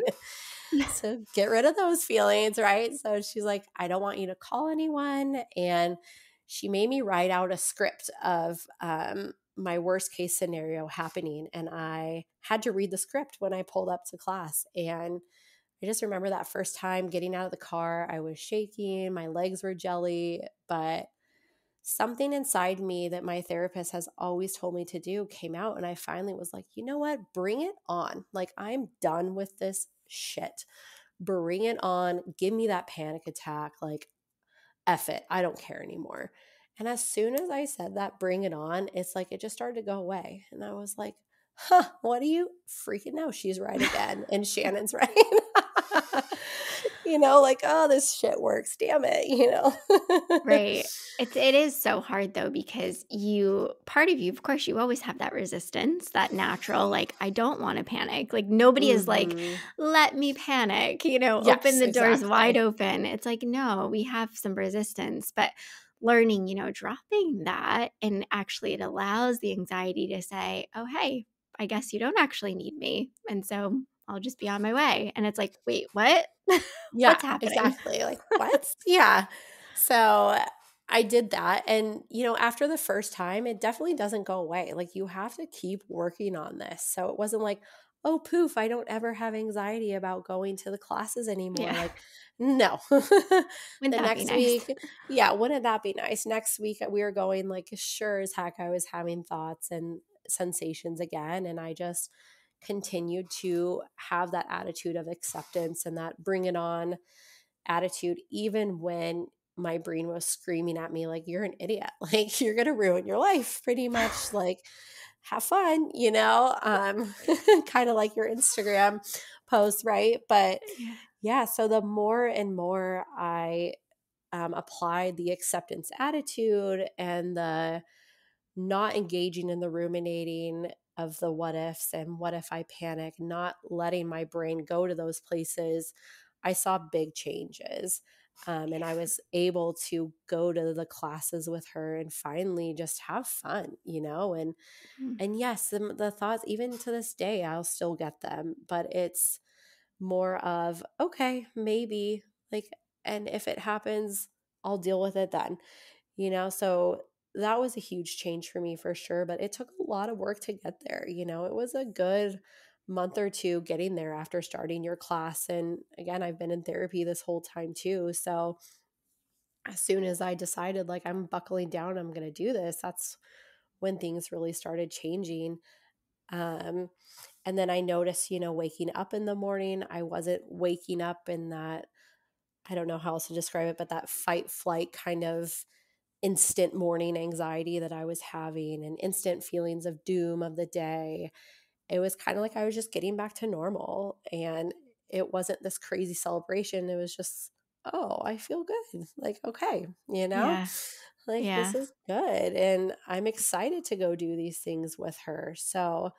So get rid of those feelings, right? So she's like, I don't want you to call anyone. And she made me write out a script of my worst case scenario happening. And I had to read the script when I pulled up to class. And I just remember that first time getting out of the car, I was shaking, my legs were jelly, but something inside me that my therapist has always told me to do came out. And I finally was like, you know what? Bring it on. Like, I'm done with this shit. Bring it on. Give me that panic attack. Like, F it. I don't care anymore. And as soon as I said that, bring it on, it's like it just started to go away. And I was like, what do you freaking know? She's right again. And Shannon's right. Like, oh, this shit works. Damn it, Right. It is so hard though, because part of you, of course, you always have that resistance, that natural, like, I don't want to panic. Like, nobody is like, Mhm. let me panic, Yes, open the doors exactly. wide open. It's like, no, we have some resistance. But learning, dropping that, and actually it allows the anxiety to say, oh, hey, I guess you don't actually need me. And so I'll just be on my way. And it's like, wait, what? Yeah, What's happening? exactly. Like, what? Yeah. So I did that. And, after the first time, it definitely doesn't go away. Like, you have to keep working on this. So it wasn't like, oh, poof, I don't ever have anxiety about going to the classes anymore. Yeah. Like, no. Wouldn't The that be next nice? week, yeah, wouldn't that be nice? Next week, we were going like sure as heck. I was having thoughts and sensations again. And I just continued to have that attitude of acceptance and that bring it on attitude, even when my brain was screaming at me, like, you're an idiot. Like, you're going to ruin your life pretty much. Like, have fun, kind of like your Instagram post, right? But Yeah. yeah, so the more and more I applied the acceptance attitude and the not engaging in the ruminating of the what ifs and what if I panic, not letting my brain go to those places, I saw big changes. And I was able to go to the classes with her and finally just have fun, Mm. and yes, the thoughts, even to this day, I'll still get them, but it's more of, okay, maybe, like, and if it happens, I'll deal with it then, So that was a huge change for me for sure, but it took a lot of work to get there. It was a good month or two getting there after starting your class. And again, I've been in therapy this whole time too. So as soon as I decided, like, I'm buckling down, I'm going to do this, that's when things really started changing. Um, and then I noticed, waking up in the morning, I wasn't waking up in that, I don't know how else to describe it, but that fight flight kind of instant morning anxiety that I was having and instant feelings of doom of the day. It was kind of like I was just getting back to normal. And it wasn't this crazy celebration. It was just, oh, I feel good. Like, okay, Yeah. like this Yeah. is good. And I'm excited to go do these things with her. So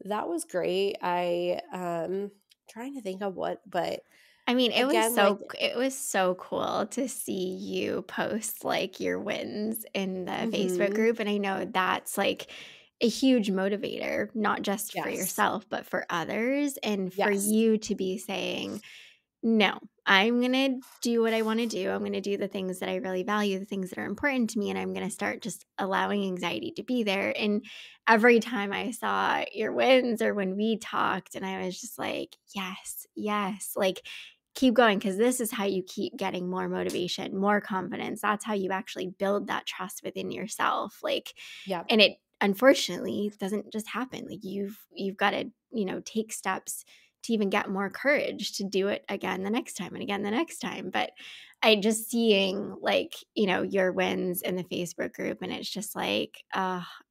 that was great. Trying to think of what, but I mean, again, like, it was so cool to see you post like your wins in the Facebook mhm, group, and I know that's like a huge motivator, not just for yes, yourself, but for others, and for yes, you to be saying, no, I'm going to do what I want to do. I'm going to do the things that I really value, the things that are important to me. And I'm going to start just allowing anxiety to be there. And every time I saw your wins or when we talked, and I was just like, yes, yes, like keep going, because this is how you keep getting more motivation, more confidence. That's how you actually build that trust within yourself. Like, yep, and it unfortunately doesn't just happen. Like you've got to, take steps to even get more courage to do it again the next time and again the next time. But I just seeing like, your wins in the Facebook group, and it's just like,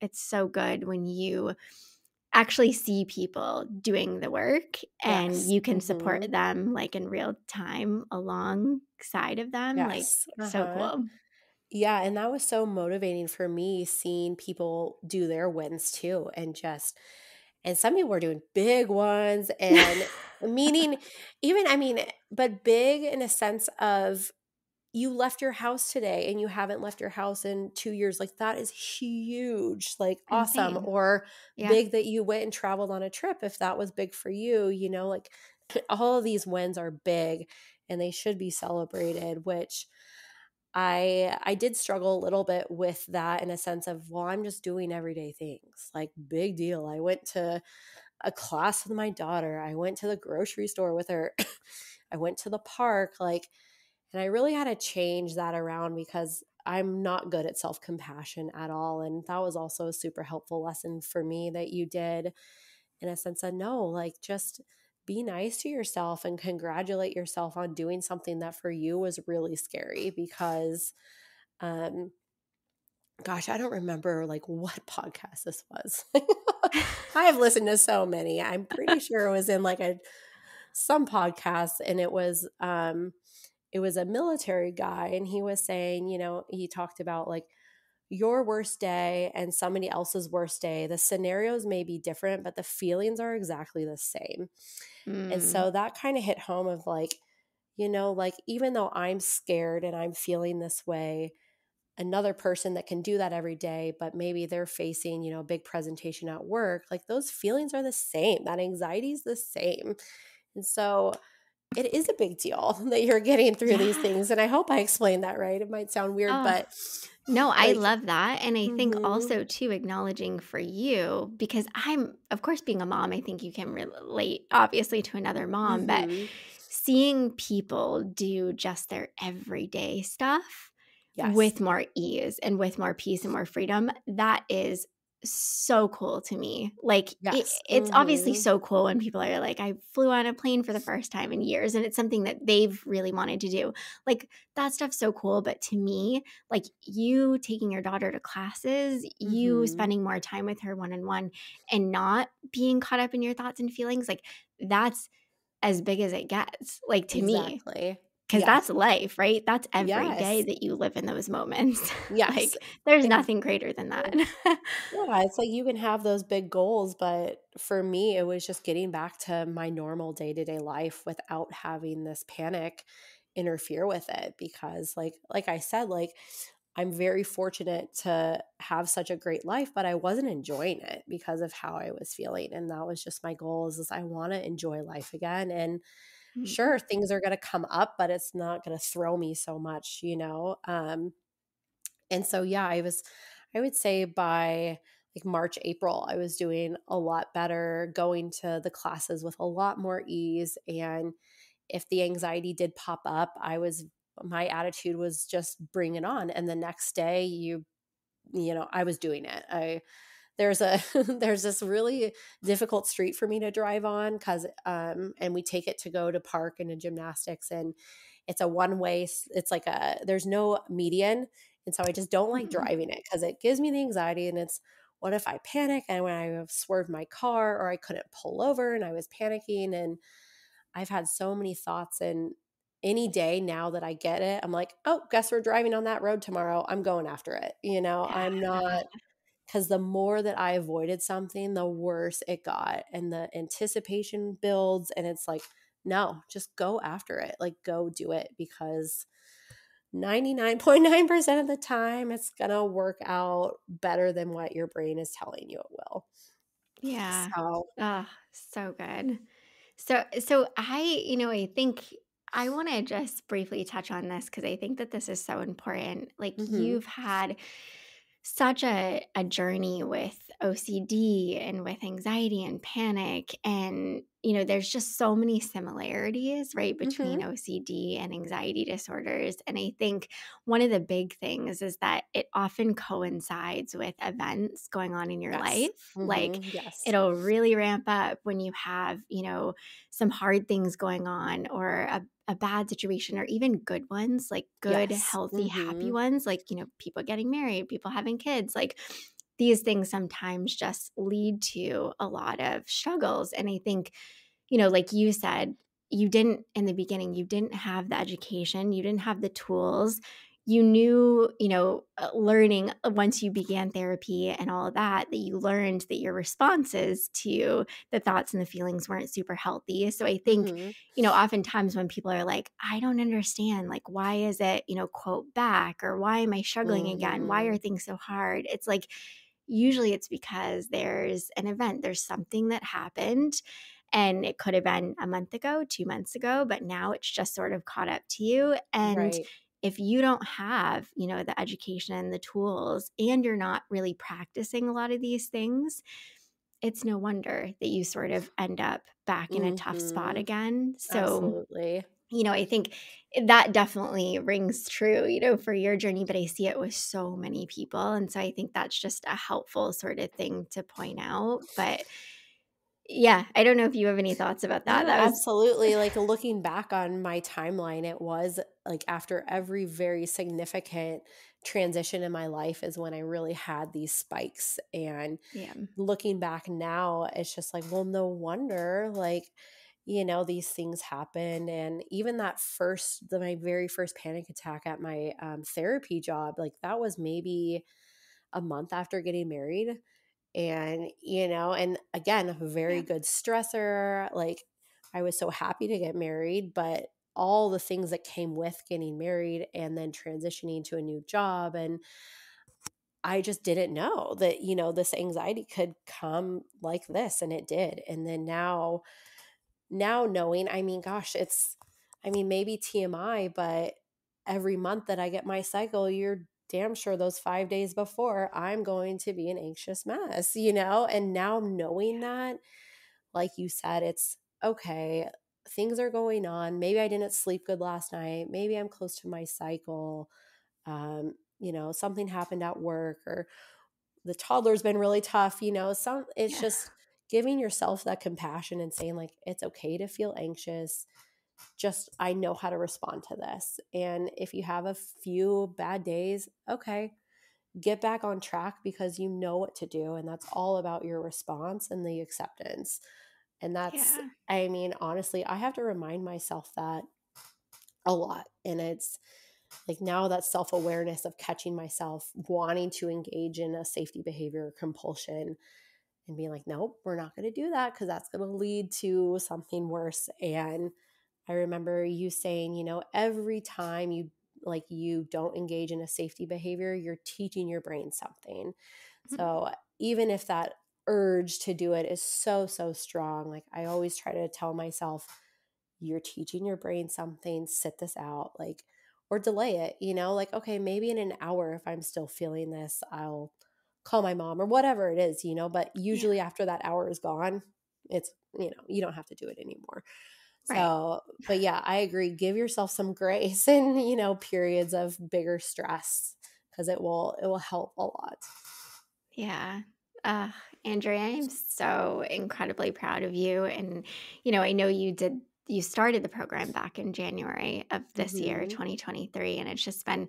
it's so good when you actually see people doing the work and yes, you can support mhm. them like in real time alongside of them. Like, Yes. so Uh-huh. cool. Yeah, and that was so motivating for me seeing people do their wins too and some people were doing big ones and meaning even I mean, but big in a sense of you left your house today and you haven't left your house in 2 years. Like that is huge, like awesome. Insane. Or Yeah. big that you went and traveled on a trip if that was big for you, like all of these wins are big and they should be celebrated, which I did struggle a little bit with that in a sense of, well, I'm just doing everyday things. Like big deal. I went to a class with my daughter. I went to the grocery store with her. I went to the park, like, and I really had to change that around because I'm not good at self-compassion at all. And that was also a super helpful lesson for me that you did in a sense of no, like just be nice to yourself and congratulate yourself on doing something that for you was really scary because um gosh, I don't remember like what podcast this was. I have listened to so many. I'm pretty sure it was in like a some podcast and it was a military guy and he was saying, he talked about like your worst day and somebody else's worst day. The scenarios may be different, but the feelings are exactly the same. And Mm, so that kind of hit home of like, like even though I'm scared and I'm feeling this way, another person that can do that every day, but maybe they're facing, a big presentation at work, like those feelings are the same. That anxiety is the same. And so it is a big deal that you're getting through these Yeah. things. And I hope I explained that right. It might sound weird, Oh, but no, I like, love that. And I think mhm, also too acknowledging for you, because I'm, of course, being a mom, I think you can relate obviously to another mom, but mhm, seeing people do just their everyday stuff yes, with more ease and with more peace and more freedom, that is so cool to me. Like yes, it's obviously mhm, so cool when people are like, I flew on a plane for the first time in years, and it's something that they've really wanted to do. Like that stuff's so cool. But to me, like you taking your daughter to classes, you mhm, spending more time with her one on one and not being caught up in your thoughts and feelings, like that's as big as it gets, like to me. exactly. 'Cause Yes, that's life, right? That's every day yes, that you live in those moments. yes. Like, there's Exactly. nothing greater than that. Yeah, it's like you can have those big goals, but for me, it was just getting back to my normal day-to-day life without having this panic interfere with it because like I said, like I'm very fortunate to have such a great life, but I wasn't enjoying it because of how I was feeling. And that was just my goal is I want to enjoy life again. And Mm, sure, things are going to come up, but it's not going to throw me so much, and so, yeah, I would say by like March, April, I was doing a lot better, going to the classes with a lot more ease. And if the anxiety did pop up, my attitude was just bring it on. And the next day, I was doing it. There's a there's this really difficult street for me to drive on because and we take it to go to park and to gymnastics, and it's a one way. It's like there's no median, and so I just don't like mm. driving it because it gives me the anxiety. And it's what if I panic and when I have swerved my car or I couldn't pull over and I was panicking, and I've had so many thoughts. And any day now that I get it, I'm like, oh, guess we're driving on that road tomorrow. I'm going after it. I'm Yeah. not, because the more that I avoided something, the worse it got. And the anticipation builds. And it's like, no, just go after it. Like, go do it because 99.9% of the time, it's going to work out better than what your brain is telling you it will. Yeah. So, Oh, so good. So I think I wanna just briefly touch on this because I think that this is so important. Like, mhm, you've had such a journey with OCD and with anxiety and panic, and, there's just so many similarities, right, between mhm, OCD and anxiety disorders, and I think one of the big things is that it often coincides with events going on in your yes, life. Like, yes, it'll really ramp up when you have, some hard things going on or a bad situation or even good ones, like good, yes, healthy, happy mhm, ones, like, people getting married, people having kids, like these things sometimes just lead to a lot of struggles. And I think, like you said, you didn't in the beginning, you didn't have the education, you didn't have the tools. You knew, learning once you began therapy and all of that, that you learned that your responses to the thoughts and the feelings weren't super healthy. So I think, mhm, oftentimes when people are like, I don't understand, like, why is it, quote back, or why am I struggling again? Why are mhm, things so hard? It's like, usually it's because there's an event, there's something that happened, and it could have been a month ago, 2 months ago, but now it's just sort of caught up to you. And right, if you don't have, the education and the tools, and you're not really practicing a lot of these things, it's no wonder that you sort of end up back in a tough spot mhm, again. So, absolutely. I think that definitely rings true, for your journey, but I see it with so many people. And so I think that's just a helpful sort of thing to point out. But yeah, I don't know if you have any thoughts about that. Yeah, That was, absolutely. Like looking back on my timeline, it was like after every very significant transition in my life is when I really had these spikes. And yeah, looking back now, it's just like, well, no wonder, like, these things happen. And even my very first panic attack at my therapy job, like that was maybe a month after getting married. And and again, a very yeah, good stressor. Like I was so happy to get married, but all the things that came with getting married and then transitioning to a new job. And I just didn't know that, this anxiety could come like this, and it did. And then now knowing, I mean, gosh, maybe TMI, but every month that I get my cycle, you're damn sure those 5 days before I'm going to be an anxious mess, and now knowing that, like you said, it's okay. Things are going on. Maybe I didn't sleep good last night. Maybe I'm close to my cycle. Something happened at work, or the toddler's been really tough, it's just giving yourself that compassion and saying, like, it's okay to feel anxious. Just, I know how to respond to this. And if you have a few bad days, okay, get back on track, because you know what to do. And that's all about your response and the acceptance. And that's, Yeah. I mean, honestly, I have to remind myself that a lot. And it's like, now that self-awareness of catching myself wanting to engage in a safety behavior or compulsion, and being like, nope, we're not going to do that, because that's going to lead to something worse. And I remember you saying, every time you don't engage in a safety behavior, you're teaching your brain something. So even if that urge to do it is so, so strong, like, I always try to tell myself, you're teaching your brain something, sit this out, like, or delay it, like, okay, maybe in an hour, if I'm still feeling this, I'll call my mom or whatever it is, but Yeah. usually after that hour is gone, it's, you don't have to do it anymore. Right. So, but yeah, I agree. Give yourself some grace in, periods of bigger stress, because it will help a lot. Yeah. Uh, Andrea, I'm so incredibly proud of you. And, I know you started the program back in January of this year, Mm-hmm. 2023. And it's just been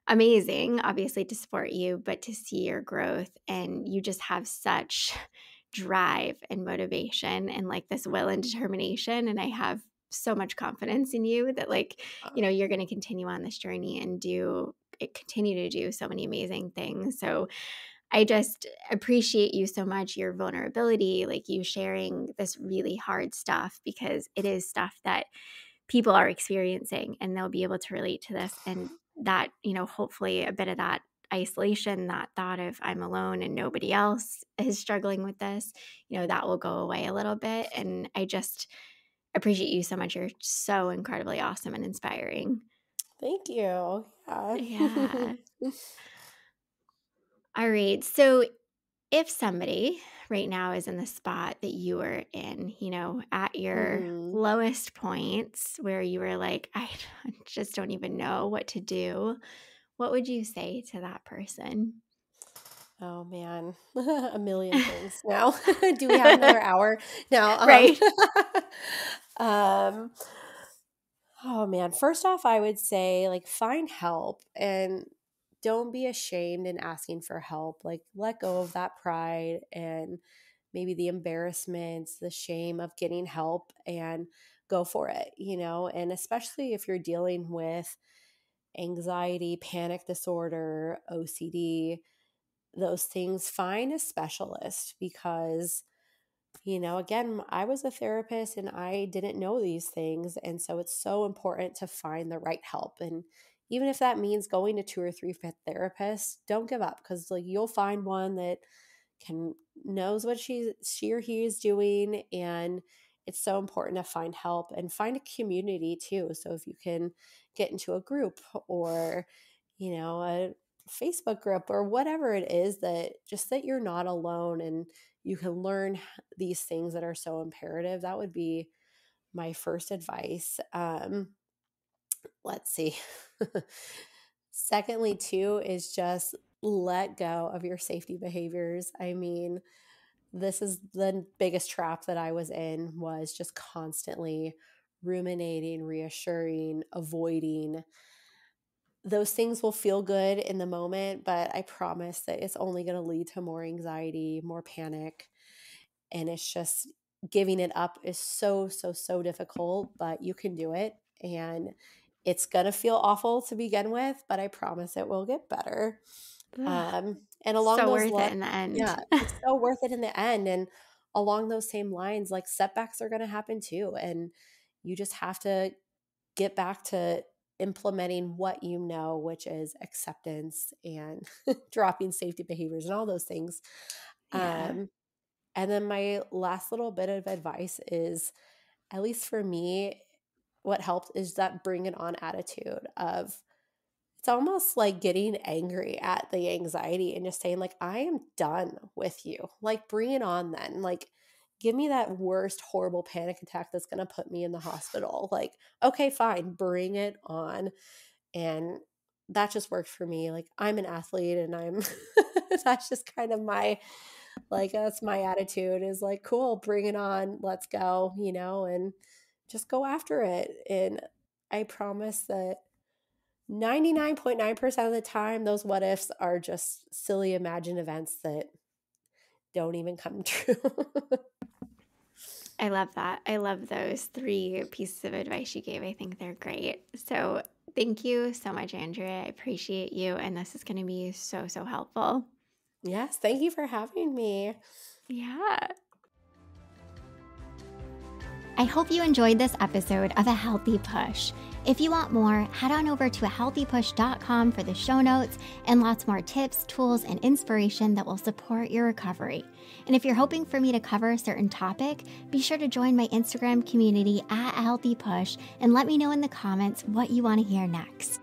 amazing, obviously, to support you, but to see your growth. And you just have such drive and motivation and like this will and determination. And I have so much confidence in you that, like, you're going to continue on this journey and continue to do so many amazing things. So I just appreciate you so much, your vulnerability, like you sharing this really hard stuff, because it is stuff that people are experiencing and they'll be able to relate to this. And that, hopefully a bit of that isolation, that thought of I'm alone and nobody else is struggling with this, that will go away a little bit. And I just appreciate you so much. You're so incredibly awesome and inspiring. Thank you. Yeah. Yeah. All right. So if somebody right now is in the spot that you were in, at your Mm-hmm. lowest points where you were like, I just don't even know what to do, what would you say to that person? Oh man, a million things. Now, do we have another hour? Now, Right. um, oh man. First off, I would say, like, find help, and don't be ashamed in asking for help. Like, let go of that pride and maybe the embarrassment, the shame of getting help, and go for it, and especially if you're dealing with anxiety, panic disorder, OCD, those things, find a specialist, because again, I was a therapist and I didn't know these things. And so it's so important to find the right help. And even if that means going to 2 or 3 therapists, don't give up, because like, you'll find one that can knows what she or he is doing. And it's so important to find help and find a community too. So if you can get into a group, or a Facebook group, or whatever it is, that just that you're not alone and you can learn these things that are so imperative, that would be my first advice. Let's see. Secondly, too, is just let go of your safety behaviors. I mean, this is the biggest trap that I was in, was just constantly ruminating, reassuring, avoiding. Those things will feel good in the moment, but I promise that it's only going to lead to more anxiety, more panic. And it's just, giving it up is so, so, so difficult, but you can do it. And it's going to feel awful to begin with, but I promise it will get better. Ugh, And along so those worth it lines, in the end. yeah, it's so worth it in the end. And along those same lines, like, setbacks are going to happen too. And you just have to get back to implementing what you know, which is acceptance and dropping safety behaviors and all those things. Yeah. And then my last little bit of advice is, at least for me, what helped is that bring it on attitude of, it's almost like getting angry at the anxiety and just saying like, I am done with you. Like, bring it on then. Like, give me that worst, horrible panic attack that's going to put me in the hospital. Like, okay, fine, bring it on. And that just worked for me. Like, I'm an athlete and I'm, that's just kind of my, like, that's my attitude is like, cool, bring it on. Let's go, and just go after it. And I promise that 99.9% of the time, those what ifs are just silly imagined events that don't even come true. I love that. I love those 3 pieces of advice you gave. I think they're great. So thank you so much, Andrea. I appreciate you. And this is going to be so, so helpful. Yes. Thank you for having me. Yeah. I hope you enjoyed this episode of A Healthy Push. If you want more, head on over to ahealthypush.com for the show notes and lots more tips, tools, and inspiration that will support your recovery. And if you're hoping for me to cover a certain topic, be sure to join my Instagram community at A Healthy Push and let me know in the comments what you want to hear next.